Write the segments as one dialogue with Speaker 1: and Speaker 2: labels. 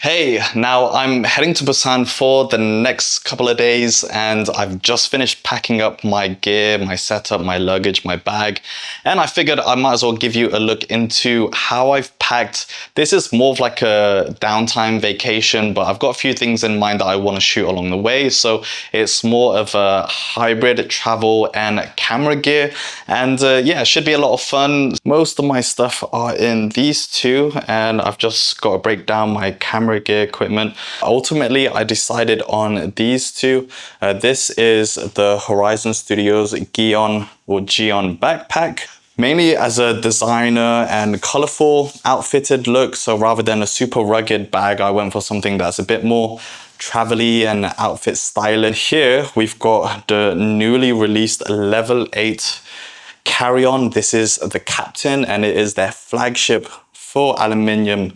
Speaker 1: Hey, now I'm heading to Busan for the next couple of days and I've just finished packing up my gear, my setup, my luggage, my bag, and I figured I might as well give you a look into how I've packed. This is more of like a downtime vacation, but I've got a few things in mind that I want to shoot along the way, so it's more of a hybrid travel and camera gear, and yeah, it should be a lot of fun. Most of my stuff are in these two and I've just got to break down my camera gear equipment. Ultimately, I decided on these two. This is the Horizon Studios Gion or Gion backpack, mainly as a designer and colorful outfitted look. So rather than a super rugged bag, I went for something that's a bit more travel-y and outfit stylish. Here we've got the newly released level 8 carry-on. This is the Captain and it is their flagship full aluminium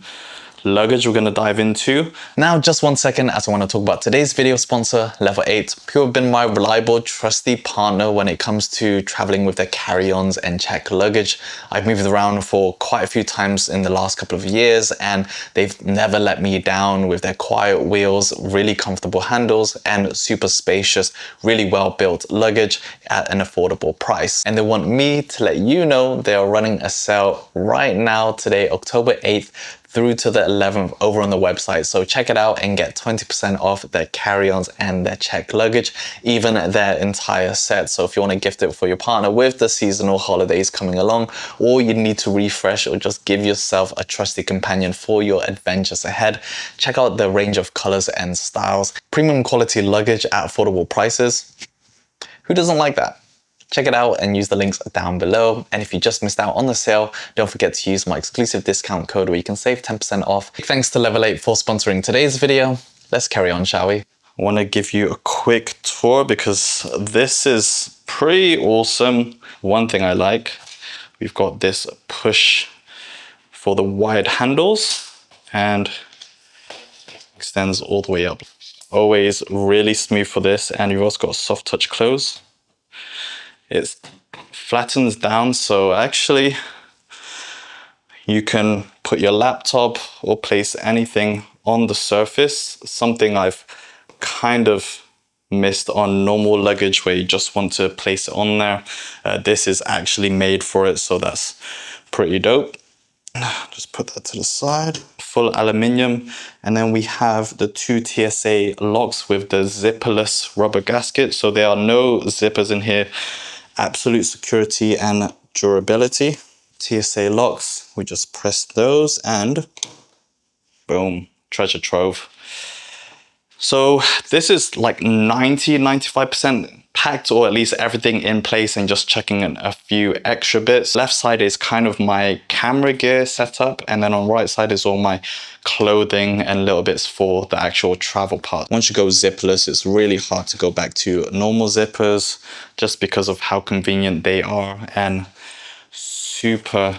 Speaker 1: luggage we're going to dive into. Now just one second as I want to talk about today's video sponsor, Level 8, who have been my reliable, trusty partner when it comes to traveling with their carry-ons and check luggage. I've moved around for quite a few times in the last couple of years and they've never let me down with their quiet wheels, really comfortable handles and super spacious, really well built luggage at an affordable price. And they want me to let you know they are running a sale right now today, October 8th, through to the 11th over on the website. So check it out and get 20% off their carry-ons and their check luggage, even their entire set. So if you want to gift it for your partner with the seasonal holidays coming along, or you need to refresh or just give yourself a trusty companion for your adventures ahead, check out the range of colors and styles. Premium quality luggage at affordable prices. Who doesn't like that? Check it out and use the links down below. And if you just missed out on the sale, don't forget to use my exclusive discount code where you can save 10% off. Big thanks to Level 8 for sponsoring today's video. Let's carry on, shall we? I want to give you a quick tour because this is pretty awesome. One thing I like, we've got this push for the wide handles and extends all the way up. Always really smooth for this, and you've also got soft touch close. It flattens down, so actually you can put your laptop or place anything on the surface, something I've kind of missed on normal luggage where you just want to place it on there. This is actually made for it, so that's pretty dope. Just put that to the side. Full aluminium, and then we have the two TSA locks with the zipperless rubber gasket, so there are no zippers in here. Absolute security and durability. TSA locks, we just press those and boom, treasure trove. So this is like 95% packed, or at least everything in place, and just checking in a few extra bits. Left side is kind of my camera gear setup, and then on right side is all my clothing and little bits for the actual travel part. Once you go zipless, it's really hard to go back to normal zippers just because of how convenient they are and super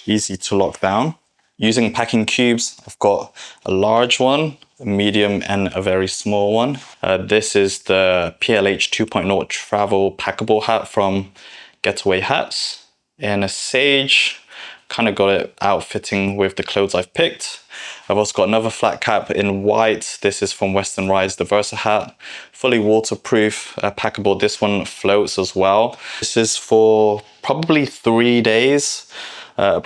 Speaker 1: easy to lock down. Using packing cubes, I've got a large one, a medium and a very small one. This is the PLH 2.0 travel packable hat from Getaway Hats in a sage. Kind of got it outfitting with the clothes I've picked. I've also got another flat cap in white. This is from Western Rise, the Versa hat. Fully waterproof, packable. This one floats as well. This is for probably 3 days.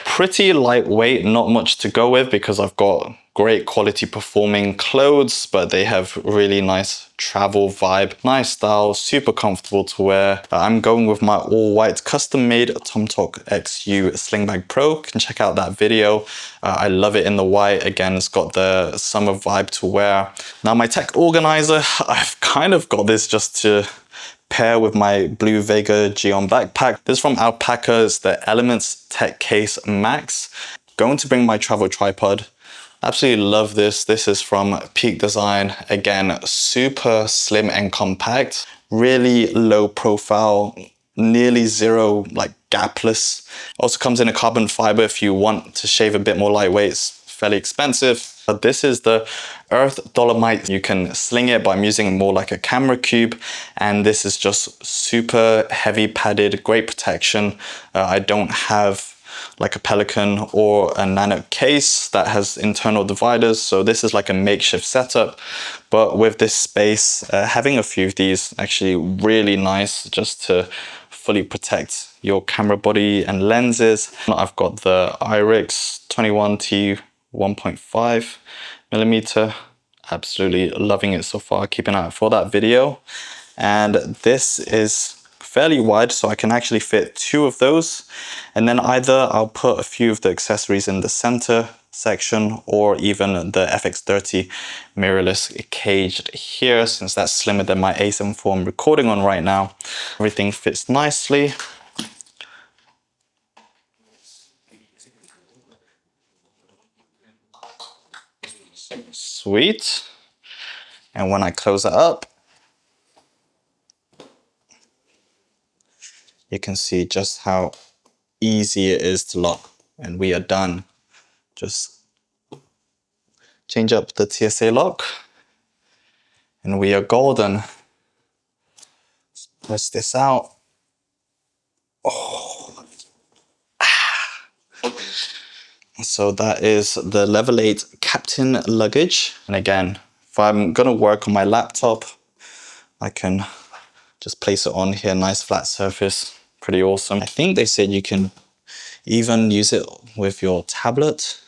Speaker 1: Pretty lightweight, not much to go with because I've got great quality performing clothes, but they have really nice travel vibe, nice style, super comfortable to wear. I'm going with my all white custom made TomTok XU Sling Bag Pro. You can check out that video. I love it in the white. Again, it's got the summer vibe to wear. Now my tech organizer, I've kind of got this just to pair with my blue Vega Gion backpack. This is from Alpaca. It's the Elements Tech Case Max. Going to bring my travel tripod. Absolutely love this. This is from Peak Design. Again, super slim and compact. Really low profile, nearly zero, like gapless. Also comes in a carbon fiber if you want to shave a bit more lightweight. It's fairly expensive. But this is the Earth Dolomite. You can sling it, but I'm using more like a camera cube. And this is just super heavy padded, great protection. I don't have like a Pelican or a Nano case that has internal dividers. So this is like a makeshift setup, but with this space, having a few of these actually really nice just to fully protect your camera body and lenses. I've got the IRIX 21T 1.5 millimeter. Absolutely loving it so far. Keep an eye out for that video. And this is fairly wide, so I can actually fit 2 of those. And then either I'll put a few of the accessories in the center section, or even the FX30 mirrorless caged here, since that's slimmer than my A7 IV I'm recording on right now. Everything fits nicely. Sweet. And when I close it up, you can see just how easy it is to lock, and we are done. Just change up the TSA lock and we are golden. Let's press this out. Oh. So that is the Level 8 Captain luggage. And again, if I'm gonna work on my laptop, I can just place it on here, nice flat surface, pretty awesome. I think they said you can even use it with your tablet.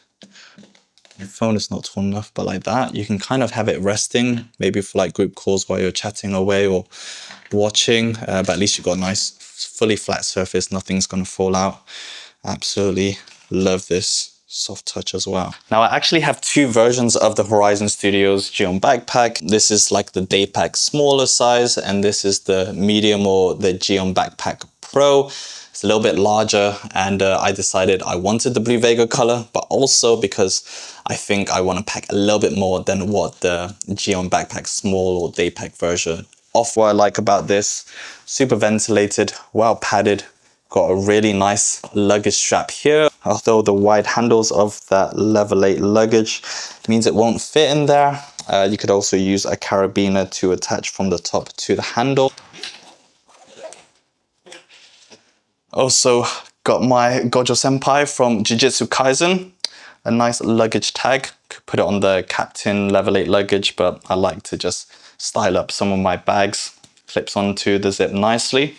Speaker 1: Your phone is not tall enough, but like that, you can kind of have it resting, maybe for like group calls while you're chatting away or watching, but at least you've got a nice fully flat surface, nothing's gonna fall out. Absolutely love this soft touch as well. Now I actually have 2 versions of the Horizon Studios Geon backpack. This is like the day pack smaller size, and this is the medium or the Geon backpack Pro. It's a little bit larger, and I decided I wanted the Blue Vega color, but also because I think I want to pack a little bit more than what the Geon backpack small or day pack version offer. What I like about this, super ventilated, well padded, got a really nice luggage strap here. Although the wide handles of that Level 8 luggage means it won't fit in there. You could also use a carabiner to attach from the top to the handle. Also got my Gojo Senpai from Jujutsu Kaisen, a nice luggage tag. Could put it on the Captain Level 8 luggage, but I like to just style up some of my bags. Clips onto the zip nicely.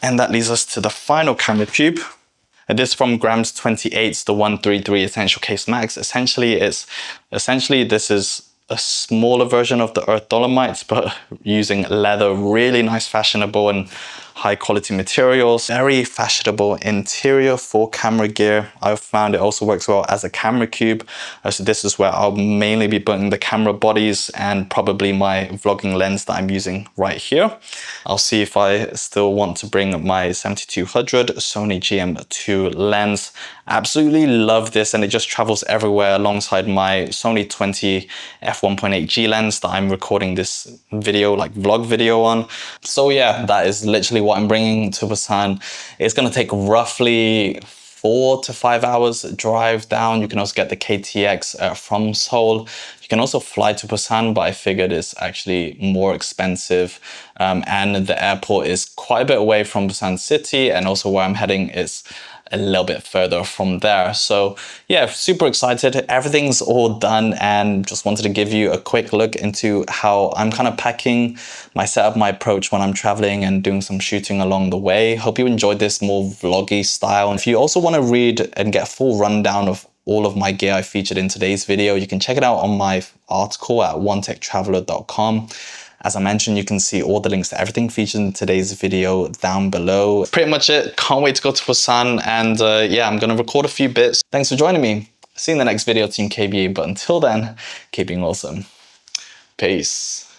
Speaker 1: And that leads us to the final camera tube. And this from Grams 28, the 133 Essential Case Max. Essentially this is a smaller version of the Earth Dolomites, but using leather, really nice, fashionable and high quality materials. Very fashionable interior for camera gear. I've found it also works well as a camera cube. So this is where I'll mainly be putting the camera bodies and probably my vlogging lens that I'm using right here. I'll see if I still want to bring my 7200 Sony GM2 lens. Absolutely love this, and it just travels everywhere alongside my Sony 20 f1.8G lens that I'm recording this video, like vlog video on. So yeah, that is literally what I'm bringing to Busan. It's gonna take roughly 4 to 5 hours drive down. You can also get the KTX from Seoul. You can also fly to Busan, but I figured it's actually more expensive. And the airport is quite a bit away from Busan city, and also where I'm heading is a little bit further from there. So yeah, super excited. Everything's all done, and just wanted to give you a quick look into how I'm kind of packing my setup, my approach when I'm traveling and doing some shooting along the way. Hope you enjoyed this more vloggy style. If you also want to read and get a full rundown of all of my gear I featured in today's video, you can check it out on my article at onetechtraveler.com. As I mentioned, you can see all the links to everything featured in today's video down below. Pretty much it. Can't wait to go to Busan, and yeah, I'm gonna record a few bits. Thanks for joining me. See you in the next video, Team KBA, but until then, keep being awesome. Peace.